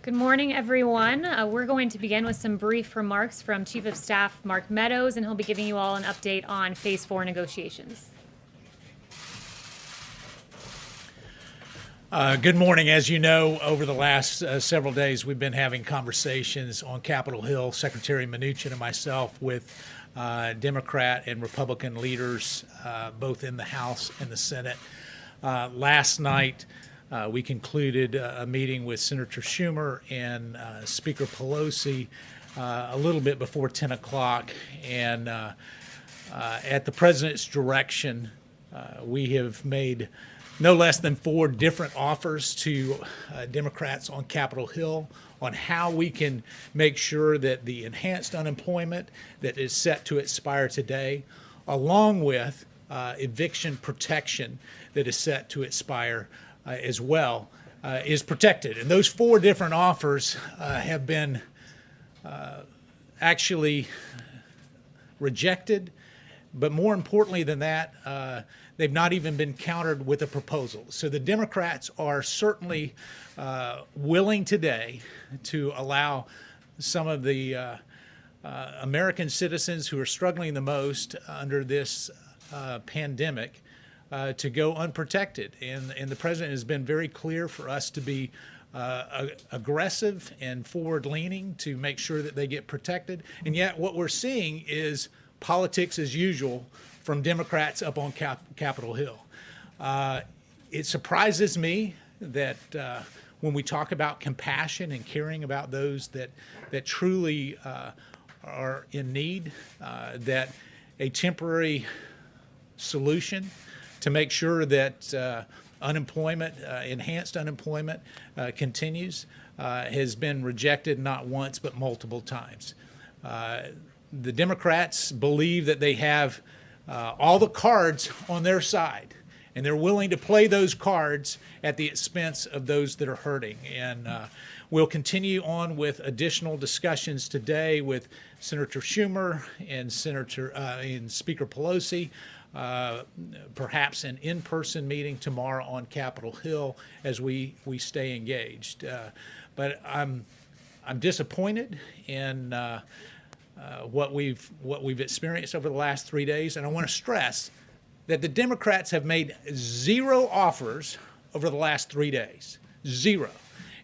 Good morning, everyone. We're going to begin with some brief remarks from Chief of Staff Mark Meadows, and he'll be giving you all an update on Phase 4 negotiations. Good morning. As you know, over the last several days, we've been having conversations on Capitol Hill, Secretary Mnuchin and myself, with Democrat and Republican leaders, both in the House and the Senate. Last night, we concluded a meeting with Senator Schumer and Speaker Pelosi a little bit before 10 o'clock. And at the President's direction, we have made no less than 4 different offers to Democrats on Capitol Hill on how we can make sure that the enhanced unemployment that is set to expire today, along with eviction protection that is set to expire as well, is protected. And those 4 different offers have been actually rejected, but more importantly than that, they've not even been countered with a proposal. So the Democrats are certainly willing today to allow some of the American citizens who are struggling the most under this pandemic to go unprotected. And the President has been very clear for us to be aggressive and forward-leaning to make sure that they get protected. And yet what we're seeing is politics as usual from Democrats up on Capitol Hill. It surprises me that when we talk about compassion and caring about those that truly are in need, that a temporary solution to make sure that unemployment, enhanced unemployment continues, has been rejected not once but multiple times. The Democrats believe that they have all the cards on their side, and they're willing to play those cards at the expense of those that are hurting. And we'll continue on with additional discussions today with Senator Schumer and Speaker Pelosi, perhaps an in-person meeting tomorrow on Capitol Hill as we stay engaged. But I'm disappointed in what we've experienced over the last 3 days, and I want to stress that the Democrats have made 0 offers over the last 3 days, 0.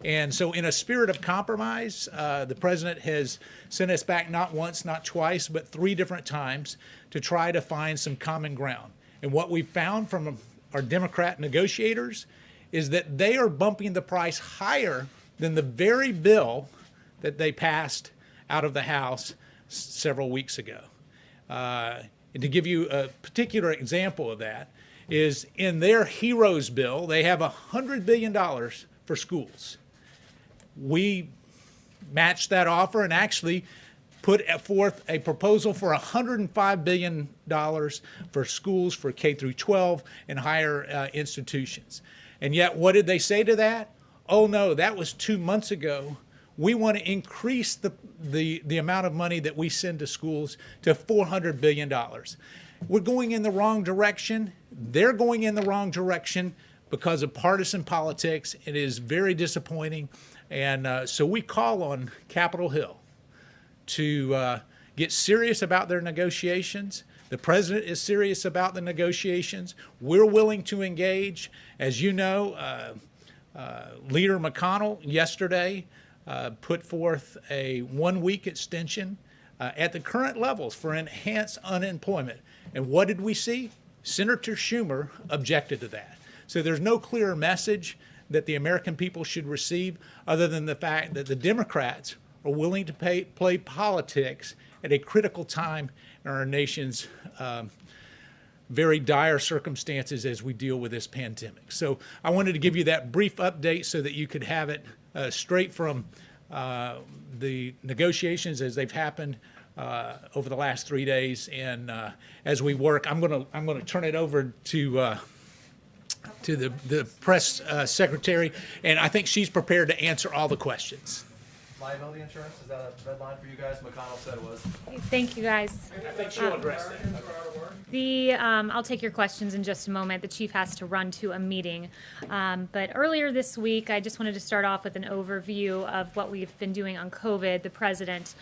And so in a spirit of compromise, the President has sent us back not once, not twice, but 3 different times to try to find some common ground. And what we've found from our Democrat negotiators is that they are bumping the price higher than the very bill that they passed out of the House several weeks ago. And to give you a particular example of that is in their HEROES bill, they have $100 billion for schools. We matched that offer and actually put forth a proposal for $105 billion for schools for K through 12 and higher institutions. And yet, what did they say to that? Oh no, that was 2 months ago. We want to increase the amount of money that we send to schools to $400 billion. We're going in the wrong direction. They're going in the wrong direction because of partisan politics. It is very disappointing. And so we call on Capitol Hill to get serious about their negotiations. The President is serious about the negotiations. We're willing to engage. As you know, Leader McConnell yesterday put forth a 1-week extension at the current levels for enhanced unemployment. And what did we see? Senator Schumer objected to that. So there's no clearer message that the American people should receive other than the fact that the Democrats are willing to play politics at a critical time in our nation's very dire circumstances as we deal with this pandemic. So I wanted to give you that brief update so that you could have it straight from the negotiations as they've happened over the last 3 days. And as we work, I'm going to turn it over to the press secretary, and I think she's prepared to answer all the questions. liability insurance? Is that a red line for you guys? McConnell said it was. Thank you, guys. I think she'll address that. I'll take your questions in just a moment. The chief has to run to a meeting. But earlier this week, I just wanted to start off with an overview of what we've been doing on COVID. President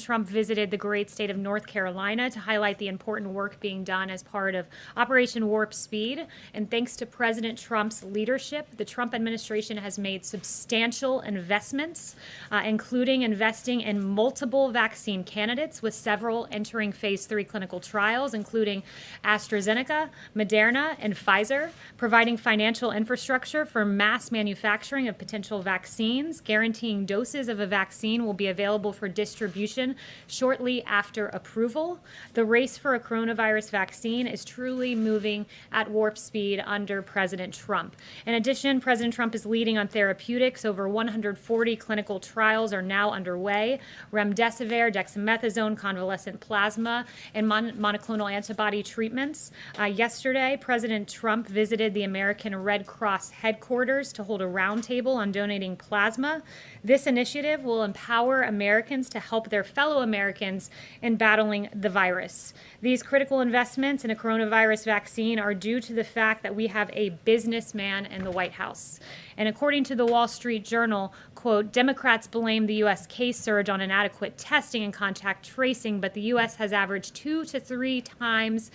Trump visited the great state of North Carolina to highlight the important work being done as part of Operation Warp Speed. And thanks to President Trump's leadership, the Trump administration has made substantial investments, including investing in multiple vaccine candidates, with several entering phase 3 clinical trials, including AstraZeneca, Moderna, and Pfizer, providing financial infrastructure for mass manufacturing of potential vaccines, guaranteeing doses of a vaccine will be available for distribution shortly after approval. The race for a coronavirus vaccine is truly moving at warp speed under President Trump. In addition, President Trump is leading on therapeutics. Over 140 clinical trials are now underway. Remdesivir, dexamethasone, convalescent plasma, and monoclonal antibody treatments. Yesterday, President Trump visited the American Red Cross headquarters to hold a roundtable on donating plasma. This initiative will empower Americans to help their fellow Americans in battling the virus. These critical investments in a coronavirus vaccine are due to the fact that we have a businessman in the White House. And according to the Wall Street Journal, quote, Democrats blame the U.S. case surge on inadequate testing and contact tracing, but the U.S. has averaged 2 to 3 times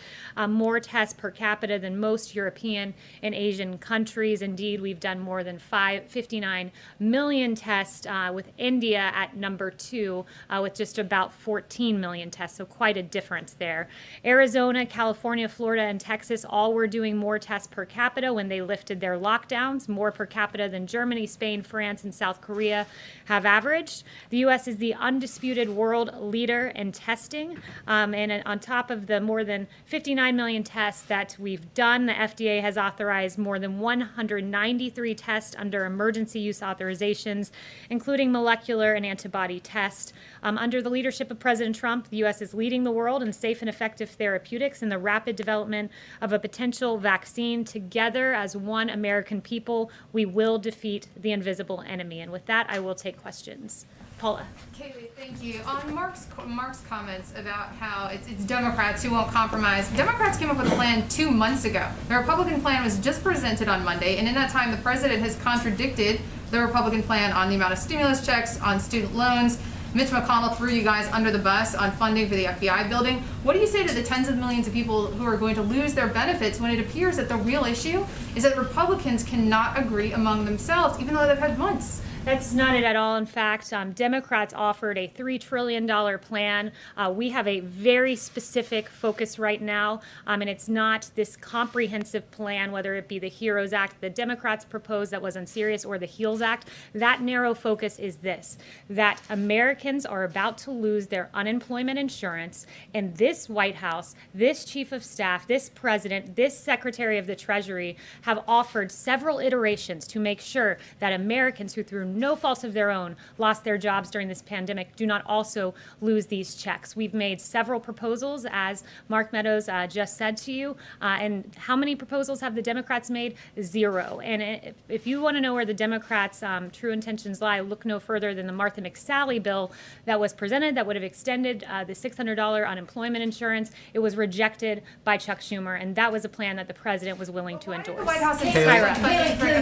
more tests per capita than most European and Asian countries. Indeed, we've done more than 59 million tests, with India at number 2 with just about 14 million tests, so quite a difference there. Arizona, California, Florida, and Texas all were doing more tests per capita when they lifted their lockdowns, more per capita than Germany, Spain, France, and South Korea have averaged. The U.S. is the undisputed world leader in testing, and on top of the more than 59 million tests that we've done, the FDA has authorized more than 193 tests under emergency use authorizations, including molecular and antibody tests. Under the leadership of President Trump, the U.S. is leading the world in safe and effective therapeutics and the rapid development of a potential vaccine. Together, as one American people, we will defeat the invisible enemy. And with that, I will take questions. Paula. Kayleigh, thank you. On Mark's comments about how it's Democrats who won't compromise, Democrats came up with a plan 2 months ago. The Republican plan was just presented on Monday, and in that time, the president has contradicted the Republican plan on the amount of stimulus checks, on student loans. Mitch McConnell threw you guys under the bus on funding for the FBI building. What do you say to the tens of millions of people who are going to lose their benefits when it appears that the real issue is that Republicans cannot agree among themselves, even though they've had months? That's not it at all. In fact, Democrats offered a $3 trillion plan. We have a very specific focus right now, and it's not this comprehensive plan, whether it be the HEROES Act the Democrats proposed that was unserious or the HEALS Act. That narrow focus is this, that Americans are about to lose their unemployment insurance, and this White House, this Chief of Staff, this President, this Secretary of the Treasury have offered several iterations to make sure that Americans who through no fault of their own lost their jobs during this pandemic do not also lose these checks. We've made several proposals, as Mark Meadows just said to you. And how many proposals have the Democrats made? 0. And if you want to know where the Democrats' true intentions lie, look no further than the Martha McSally bill that was presented that would have extended the $600 unemployment insurance. It was rejected by Chuck Schumer, and that was a plan that the president was willing to endorse. The White House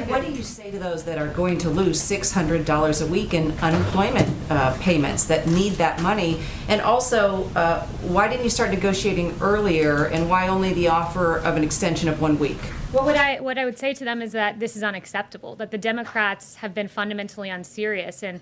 What do you say to those that are going to lose $600 a week in unemployment payments that need that money? And also, why didn't you start negotiating earlier, and why only the offer of an extension of 1 week? Well, what I would say to them is that this is unacceptable, that the Democrats have been fundamentally unserious. And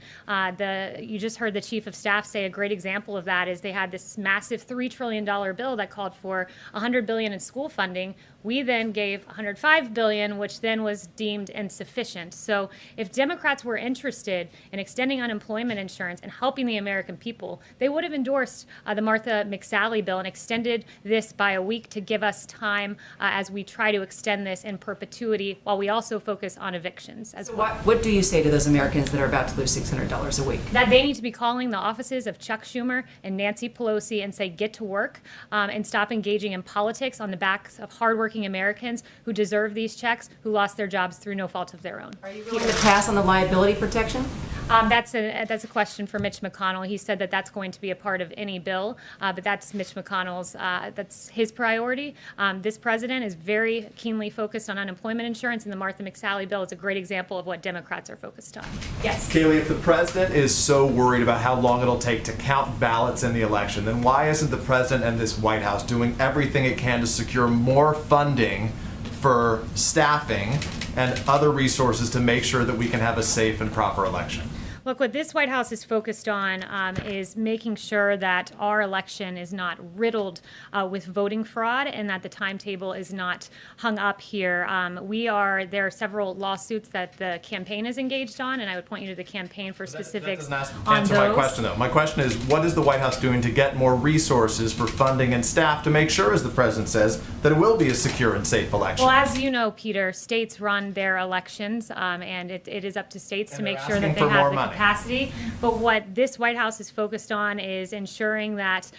you just heard the Chief of Staff say a great example of that is they had this massive $3 trillion bill that called for $100 billion in school funding. We then gave $105 billion, which then was deemed insufficient. So if Democrats were interested in extending unemployment insurance and helping the American people, they would have endorsed the Martha McSally bill and extended this by a week to give us time as we try to extend this in perpetuity while we also focus on evictions as well. What do you say to those Americans that are about to lose $600 a week? That they need to be calling the offices of Chuck Schumer and Nancy Pelosi and say, get to work and stop engaging in politics on the backs of hardworking Americans who deserve these checks, who lost their jobs through no fault of their own. Are you willing to pass on the liability protection? That's a question for Mitch McConnell. He said that that's going to be a part of any bill, but that's Mitch McConnell's, that's his priority. This president is very keenly focused on unemployment insurance, and the Martha McSally bill is a great example of what Democrats are focused on. Yes. Kayleigh, if the president is so worried about how long it'll take to count ballots in the election, then why isn't the president and this White House doing everything it can to secure more funding for staffing and other resources to make sure that we can have a safe and proper election? Look, what this White House is focused on is making sure that our election is not riddled with voting fraud and that the timetable is not hung up here. There are several lawsuits that the campaign is engaged on, and I would point you to the campaign for specifics that doesn't answer my question, though. My question is, what is the White House doing to get more resources for funding and staff to make sure, as the president says, that it will be a secure and safe election? Well, as you know, Peter, states run their elections, and it is up to states to make sure that they have the capacity. But what this White House is focused on is ensuring that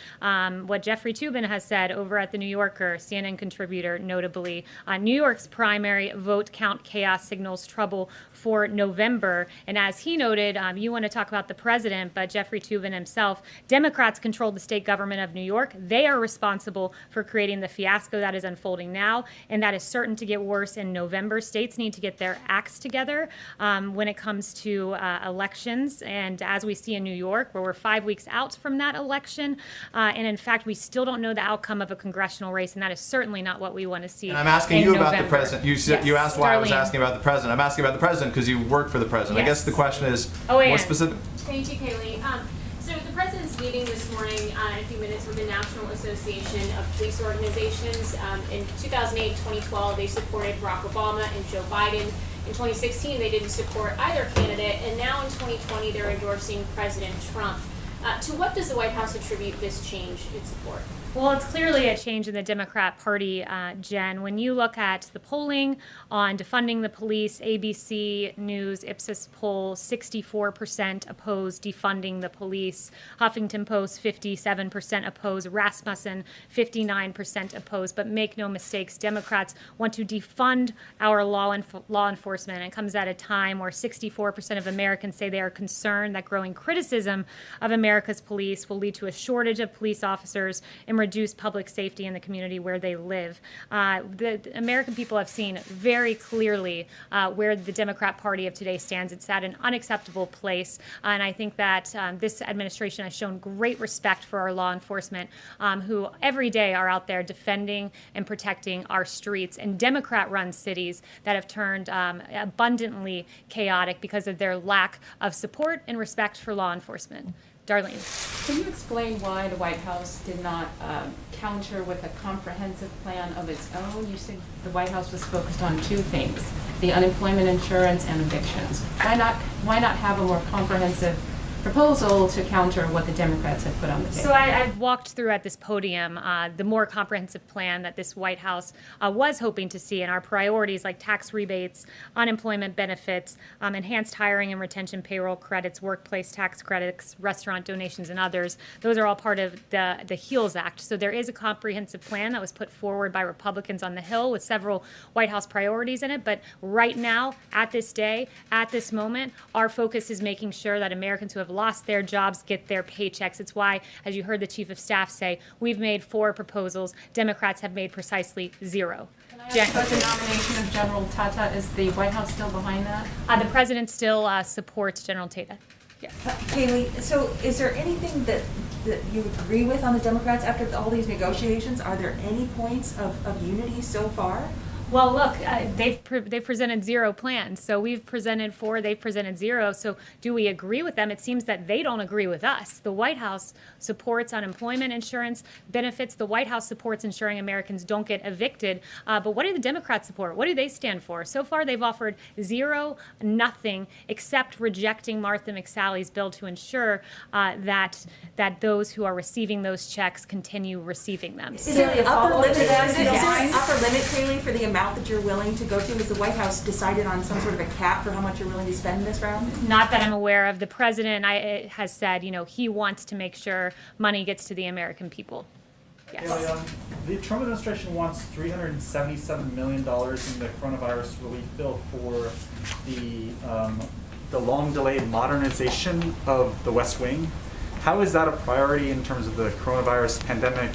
what Jeffrey Toobin has said over at the New Yorker, CNN contributor, notably, New York's primary vote count chaos signals trouble for November. And as he noted, you want to talk about the president, but Jeffrey Toobin himself, Democrats control the state government of New York. They are responsible for creating the fiasco that is unfolding now, and that is certain to get worse in November. States need to get their acts together when it comes to elections. And as we see in New York, where we're 5 weeks out from that election, and in fact, we still don't know the outcome of a congressional race, and that is certainly not what we want to see. And I'm asking you about November. the president. You asked why I was asking about the president. I'm asking about the president because you work for the president. Yes. I guess the question is more specific. Thank you, Kayleigh. So the president's meeting this morning in a few minutes with the National Association of Police Organizations. In 2008, 2012, they supported Barack Obama and Joe Biden. In 2016, they didn't support either candidate, and now in 2020, they're endorsing President Trump. To what does the White House attribute this change in support? Well, it's clearly a change in the Democrat Party, Jen. When you look at the polling on defunding the police, ABC News, Ipsos poll, 64% oppose defunding the police. Huffington Post, 57% oppose. Rasmussen, 59% oppose. But make no mistakes, Democrats want to defund our law enforcement. It comes at a time where 64% of Americans say they are concerned that growing criticism of America's police will lead to a shortage of police officers and reduce public safety in the community where they live. The American people have seen very clearly where the Democrat Party of today stands. It's at an unacceptable place, and I think that this administration has shown great respect for our law enforcement, who every day are out there defending and protecting our streets, and Democrat-run cities that have turned abundantly chaotic because of their lack of support and respect for law enforcement. Darlene. Can you explain why the White House did not counter with a comprehensive plan of its own? You said the White House was focused on two things, the unemployment insurance and evictions. Why not have a more comprehensive proposal to counter what the Democrats have put on the table? So I've walked through at this podium the more comprehensive plan that this White House was hoping to see, and our priorities like tax rebates, unemployment benefits, enhanced hiring and retention payroll credits, workplace tax credits, restaurant donations, and others. Those are all part of the HEALS Act. So there is a comprehensive plan that was put forward by Republicans on the Hill with several White House priorities in it. But right now, at this day, at this moment, our focus is making sure that Americans who have lost their jobs get their paychecks. It's why, as you heard the Chief of Staff say, we've made 4 proposals. Democrats have made precisely 0. Jen. But the nomination of General Tata, is the White House still behind that? The president still supports General Tata. Yes. Kayleigh, so is there anything that you agree with on the Democrats after all these negotiations? Are there any points of unity so far? Well, look, they've presented 0 plans. So we've presented 4, they've presented 0. So do we agree with them? It seems that they don't agree with us. The White House supports unemployment insurance benefits. The White House supports ensuring Americans don't get evicted. But what do the Democrats support? What do they stand for? So far, they've offered 0, nothing, except rejecting Martha McSally's bill to ensure that those who are receiving those checks continue receiving them. Is there an upper limit, Kayleigh, for the amount that you're willing to go to? Has the White House decided on some sort of a cap for how much you're willing to spend this round? Not that I'm aware of. The president has said, he wants to make sure money gets to the American people. Yes. The Trump administration wants $377 million in the coronavirus relief bill for the the long-delayed modernization of the West Wing. How is that a priority in terms of the coronavirus pandemic?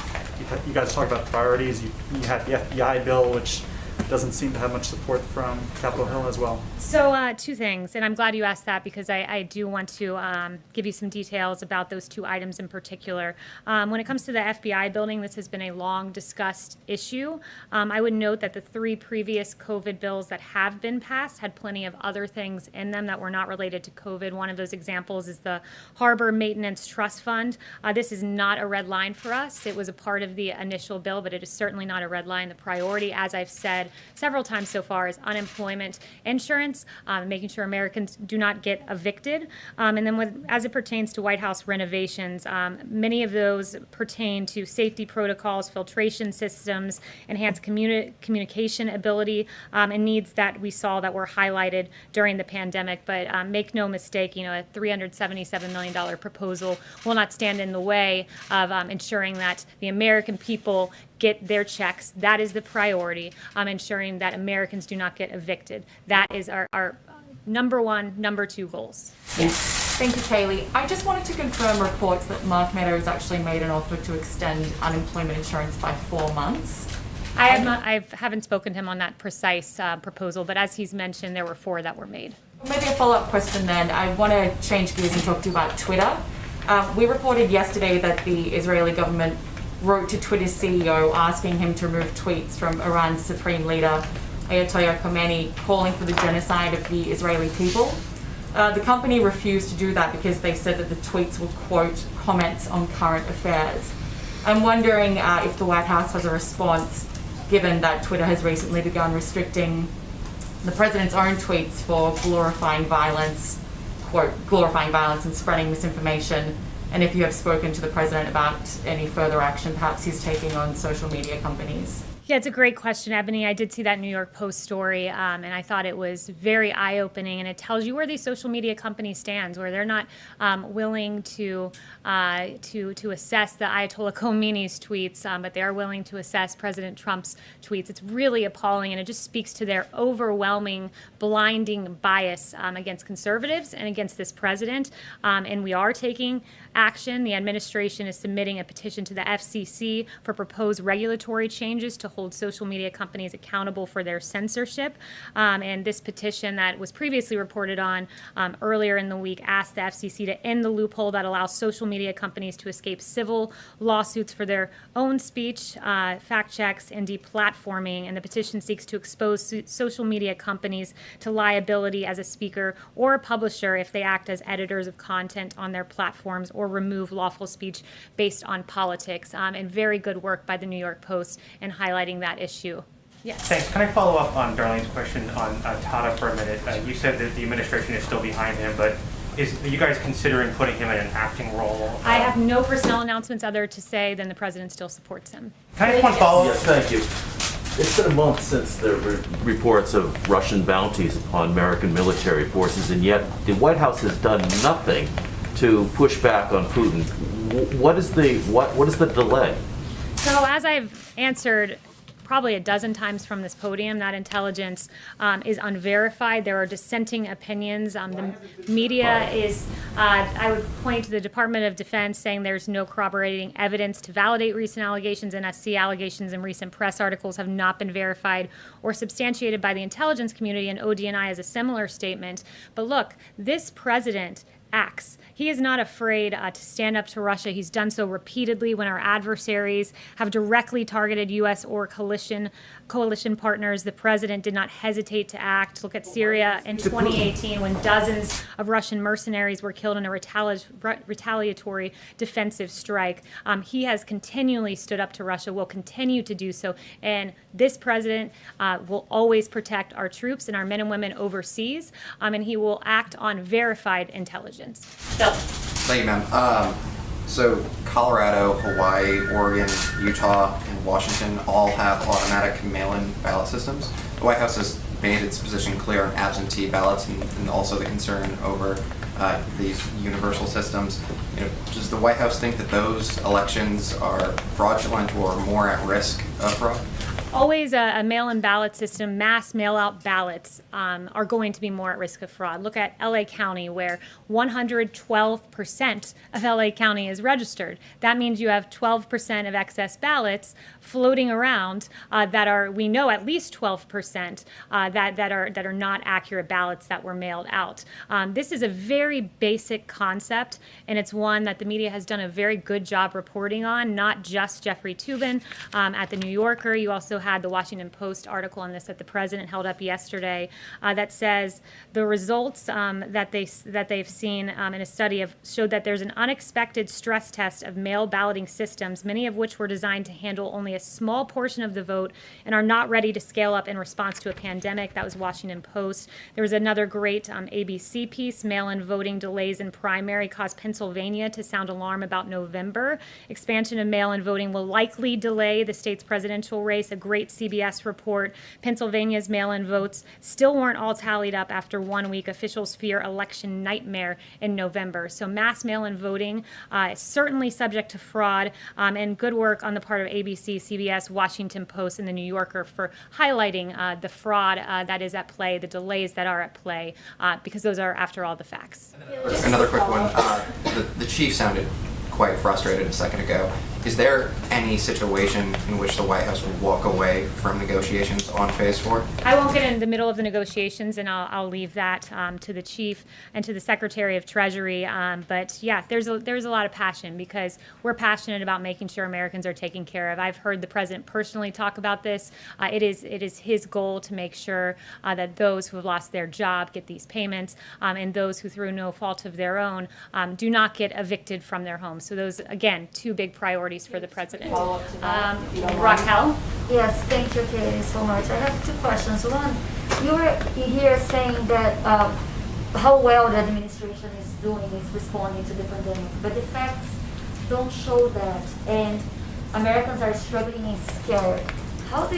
You guys talk about priorities. You had the FBI bill, which doesn't seem to have much support from Capitol Hill as well. So two things, and I'm glad you asked that because I do want to give you some details about those two items in particular. When it comes to the FBI building, this has been a long discussed issue. I would note that the 3 previous COVID bills that have been passed had plenty of other things in them that were not related to COVID. One of those examples is the Harbor Maintenance Trust Fund. This is not a red line for us. It was a part of the initial bill, but it is certainly not a red line. The priority, as I've said several times so far, is unemployment insurance, making sure Americans do not get evicted. And then as it pertains to White House renovations, many of those pertain to safety protocols, filtration systems, enhanced communication ability, and needs that we saw that were highlighted during the pandemic. But make no mistake, a $377 million proposal will not stand in the way of ensuring that the American people get their checks. That is the priority, ensuring that Americans do not get evicted. That is our number 1, number 2 goals. Yes. Thank you, Kayleigh. I just wanted to confirm reports that Mark Meadows actually made an offer to extend unemployment insurance by 4 months. I haven't spoken to him on that precise proposal, but as he's mentioned, there were 4 that were made. Maybe a follow-up question then. I want to change gears and talk to you about Twitter. We reported yesterday that the Israeli government wrote to Twitter's CEO asking him to remove tweets from Iran's supreme leader, Ayatollah Khamenei, calling for the genocide of the Israeli people. The company refused to do that because they said that the tweets were, quote, comments on current affairs. I'm wondering if the White House has a response, given that Twitter has recently begun restricting the president's own tweets for glorifying violence, quote, glorifying violence and spreading misinformation, and if you have spoken to the president about any further action perhaps he's taking on social media companies. Yeah, it's a great question, Ebony. I did see that New York Post story, and I thought it was very eye-opening, and it tells you where these social media companies stand, where they're not willing to assess the Ayatollah Khomeini's tweets, but they are willing to assess President Trump's tweets. It's really appalling, and it just speaks to their overwhelming, blinding bias against conservatives and against this president. And we are taking action. The administration is submitting a petition to the FCC for proposed regulatory changes to hold social media companies accountable for their censorship. And this petition that was previously reported on earlier in the week asked the FCC to end the loophole that allows social media companies to escape civil lawsuits for their own speech, fact checks, and deplatforming. And the petition seeks to expose social media companies to liability as a speaker or a publisher if they act as editors of content on their platforms or remove lawful speech based on politics. And very good work by the New York Post in highlighting that issue. Yes. Thanks. Can I follow up on Darlene's question on Tata for a minute? You said that the administration is still behind him, but are you guys considering putting him in an acting role? I have no personnel announcements other to say than the president still supports him. Can I just one follow up? Yes, thank you. It's been a month since there were reports of Russian bounties upon American military forces, and yet the White House has done nothing to push back on Putin. What is the delay? So as I've answered probably a dozen times from this podium, that intelligence is unverified. There are dissenting opinions. The media is, I would point to the Department of Defense saying there's no corroborating evidence to validate recent allegations. NSC allegations in recent press articles have not been verified or substantiated by the intelligence community, and ODNI has a similar statement. But look, this president acts. He is not afraid to stand up to Russia. He's done so repeatedly when our adversaries have directly targeted U.S. or coalition partners. The president did not hesitate to act. Look at Syria in 2018 when dozens of Russian mercenaries were killed in a retaliatory defensive strike. He has continually stood up to Russia, will continue to do so, and this president will always protect our troops and our men and women overseas, and he will act on verified intelligence. Bill. Thank you, ma'am. So Colorado, Hawaii, Oregon, Utah, and Washington all have automatic mail-in ballot systems. The White House has made its position clear on absentee ballots and also the concern over these universal systems. Does the White House think that those elections are fraudulent or more at risk of fraud? Always a mail-in ballot system, mass mail-out ballots are going to be more at risk of fraud. Look at LA County, where 112% of LA County is registered. That means you have 12% of excess ballots floating around that are, we know at least 12% that are not accurate ballots that were mailed out. This is a very basic concept, and it's one that the media has done a very good job reporting on, not just Jeffrey Toobin at the New Yorker. You also had the Washington Post article on this that the president held up yesterday that says the results that they've seen in a study showed that there's an unexpected stress test of mail balloting systems, many of which were designed to handle only a small portion of the vote and are not ready to scale up in response to a pandemic. That was Washington Post. There was another great ABC piece, mail-in voting delays in primary caused Pennsylvania to sound alarm about November. Expansion of mail-in voting will likely delay the state's presidential race. A great CBS report. Pennsylvania's mail-in votes still weren't all tallied up after 1 week. Officials fear election nightmare in November. So mass mail-in voting is certainly subject to fraud, and good work on the part of ABC, CBS, Washington Post, and the New Yorker for highlighting the fraud that is at play, the delays that are at play, because those are, after all, the facts. Another quick one. The chief sounded quite frustrated a second ago. Is there any situation in which the White House will walk away from negotiations on Phase 4? I won't get in the middle of the negotiations, and I'll leave that to the chief and to the Secretary of Treasury. But yeah, there's a lot of passion because we're passionate about making sure Americans are taken care of. I've heard the president personally talk about this. It is his goal to make sure that those who have lost their job get these payments, and those who, through no fault of their own, do not get evicted from their homes. So those, again, two big priorities for the president. Raquel? Yes, thank you, Kayleigh, so much. I have two questions. One, you were here saying that how well the administration is doing is responding to the pandemic, but the facts don't show that, and Americans are struggling and scared. What do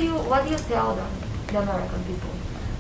you tell them, the American people?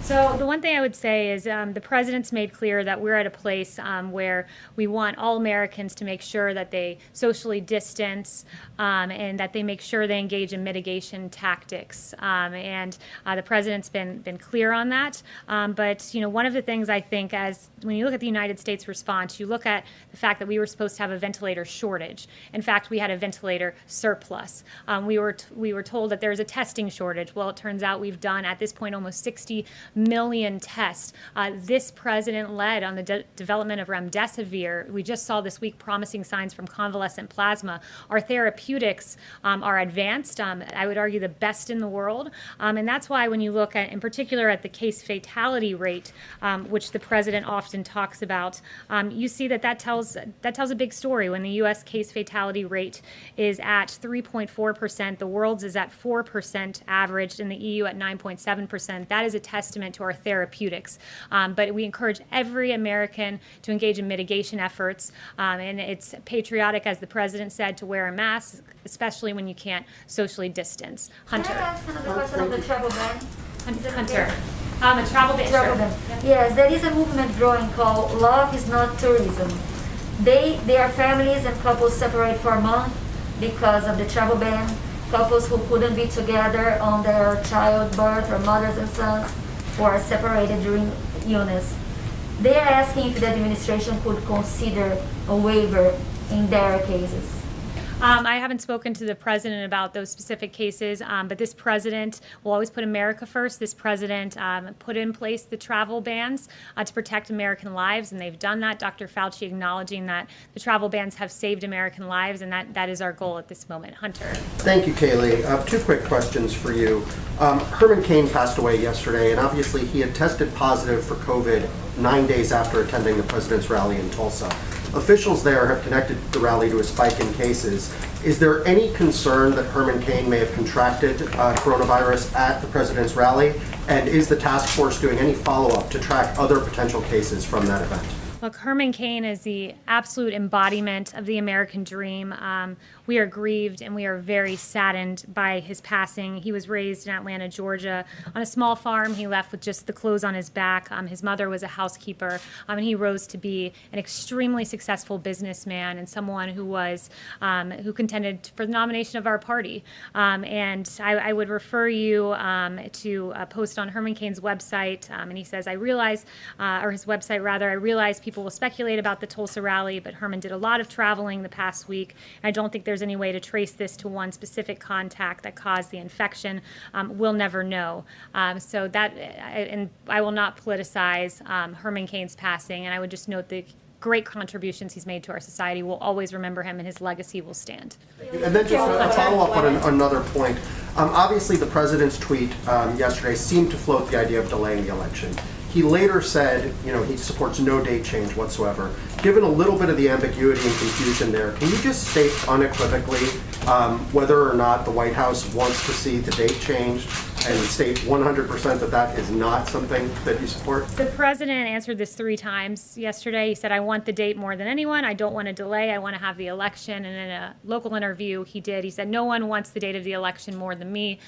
So the one thing I would say is the president's made clear that we're at a place where we want all Americans to make sure that they socially distance and that they make sure they engage in mitigation tactics. And the president's been clear on that. But one of the things I think, as when you look at the United States response, you look at the fact that we were supposed to have a ventilator shortage. In fact, we had a ventilator surplus. We were told that there was a testing shortage. Well, it turns out we've done at this point almost 60 million tests. This president led on the development of remdesivir. We just saw this week promising signs from convalescent plasma. Our therapeutics are advanced, I would argue the best in the world. And that's why when you look at, in particular, at the case fatality rate, which the president often talks about, you see that tells a big story. When the U.S. case fatality rate is at 3.4%, the world's is at 4% averaged, and the EU at 9.7%. That is a testament to our therapeutics. But we encourage every American to engage in mitigation efforts. And it's patriotic, as the president said, to wear a mask, especially when you can't socially distance. Hunter. Can I ask another question on the travel ban? Hunter. A travel ban. Travel ban. Yes, there is a movement growing called Love is Not Tourism. Their families and couples separate for a month because of the travel ban. Couples who couldn't be together on their childbirth, or mothers and sons, who are separated during illness. They are asking if the administration could consider a waiver in their cases. I haven't spoken to the president about those specific cases, but this president will always put America first. This president put in place the travel bans to protect American lives, and they've done that. Dr. Fauci acknowledging that the travel bans have saved American lives, and that is our goal at this moment. Hunter. Thank you, Kayleigh. Two quick questions for you. Herman Cain passed away yesterday, and obviously he had tested positive for COVID 9 days after attending the president's rally in Tulsa. Officials there have connected the rally to a spike in cases. Is there any concern that Herman Cain may have contracted coronavirus at the president's rally? And is the task force doing any follow-up to track other potential cases from that event? Look, Herman Cain is the absolute embodiment of the American dream. We are grieved and we are very saddened by his passing. He was raised in Atlanta, Georgia, on a small farm. He left with just the clothes on his back. His mother was a housekeeper, and he rose to be an extremely successful businessman and someone who was who contended for the nomination of our party. And I would refer you to a post on Herman Cain's website, and he says, "I realize," or his website rather, "I realize people will speculate about the Tulsa rally, but Herman did a lot of traveling the past week. I don't think there's any way to trace this to one specific contact that caused the infection. We'll never know." So that, and I will not politicize Herman Cain's passing, and I would just note the great contributions he's made to our society. We'll always remember him, and his legacy will stand. And then just a follow-up on another point. Obviously, the president's tweet yesterday seemed to float the idea of delaying the election. He later said, he supports no date change whatsoever. Given a little bit of the ambiguity and confusion there, can you just state unequivocally whether or not the White House wants to see the date changed and state 100% that that is not something that you support? The president answered this 3 times yesterday. He said, "I want the date more than anyone. I don't want to delay. I want to have the election." And in a local interview he said, "No one wants the date of the election more than me,"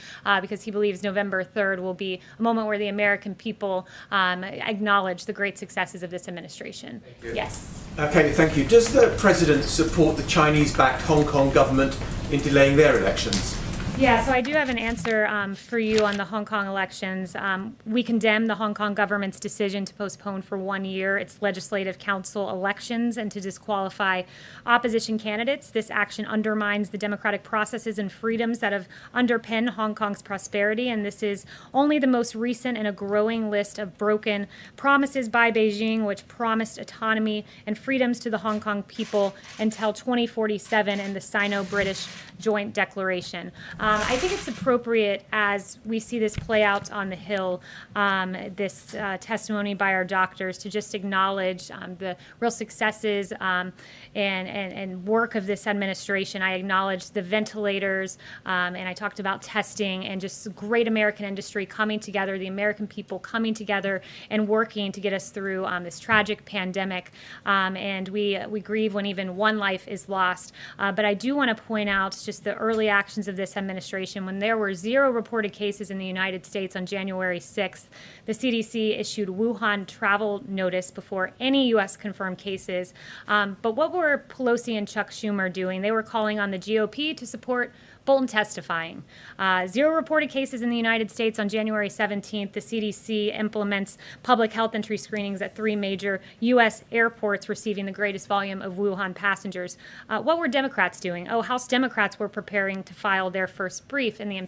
because he believes November 3rd will be a moment where the American people acknowledge the great successes of this administration. Yes. Okay, thank you. Does the president support the Chinese-backed Hong Kong government in delaying their elections? Yeah, so I do have an answer for you on the Hong Kong elections. We condemn the Hong Kong government's decision to postpone for 1 year its legislative council elections and to disqualify opposition candidates. This action undermines the democratic processes and freedoms that have underpinned Hong Kong's prosperity, and this is only the most recent in a growing list of broken promises by Beijing, which promised autonomy and freedoms to the Hong Kong people until 2047 in the Sino-British Joint Declaration. I think it's appropriate as we see this play out on the Hill, this testimony by our doctors, to just acknowledge the real successes and work of this administration. I acknowledge the ventilators, and I talked about testing and just great American industry coming together, the American people coming together and working to get us through this tragic pandemic. And we grieve when even one life is lost. But I do want to point out just the early actions of this administration. When there were 0 reported cases in the United States on January 6th, the CDC issued Wuhan travel notice before any U.S. confirmed cases. But what were Pelosi and Chuck Schumer doing? They were calling on the GOP to support Bolton testifying. 0 reported cases in the United States on January 17th. The CDC implements public health entry screenings at 3 major U.S. airports receiving the greatest volume of Wuhan passengers. What were Democrats doing? House Democrats were preparing to file their first brief in the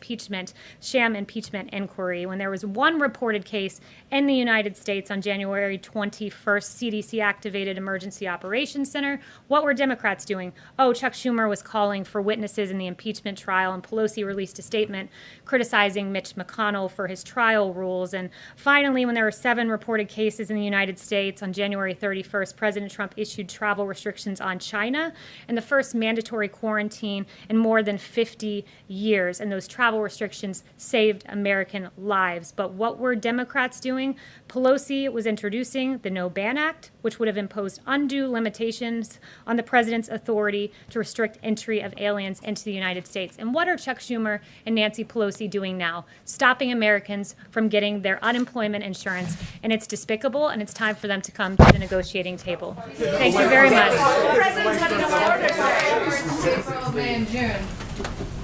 sham impeachment inquiry. When there was 1 reported case in the United States on January 21st, CDC activated Emergency Operations Center. What were Democrats doing? Chuck Schumer was calling for witnesses in the impeachment trial, and Pelosi released a statement criticizing Mitch McConnell for his trial rules. And finally, when there were 7 reported cases in the United States on January 31st, President Trump issued travel restrictions on China and the first mandatory quarantine in more than 50 years. And those travel restrictions saved American lives. But what were Democrats doing? Pelosi was introducing the No Ban Act, which would have imposed undue limitations on the president's authority to restrict entry of aliens into the United States. And what are Chuck Schumer and Nancy Pelosi doing now? Stopping Americans from getting their unemployment insurance. And it's despicable, and it's time for them to come to the negotiating table. Thank you very much. The president's having a order April, May, and June.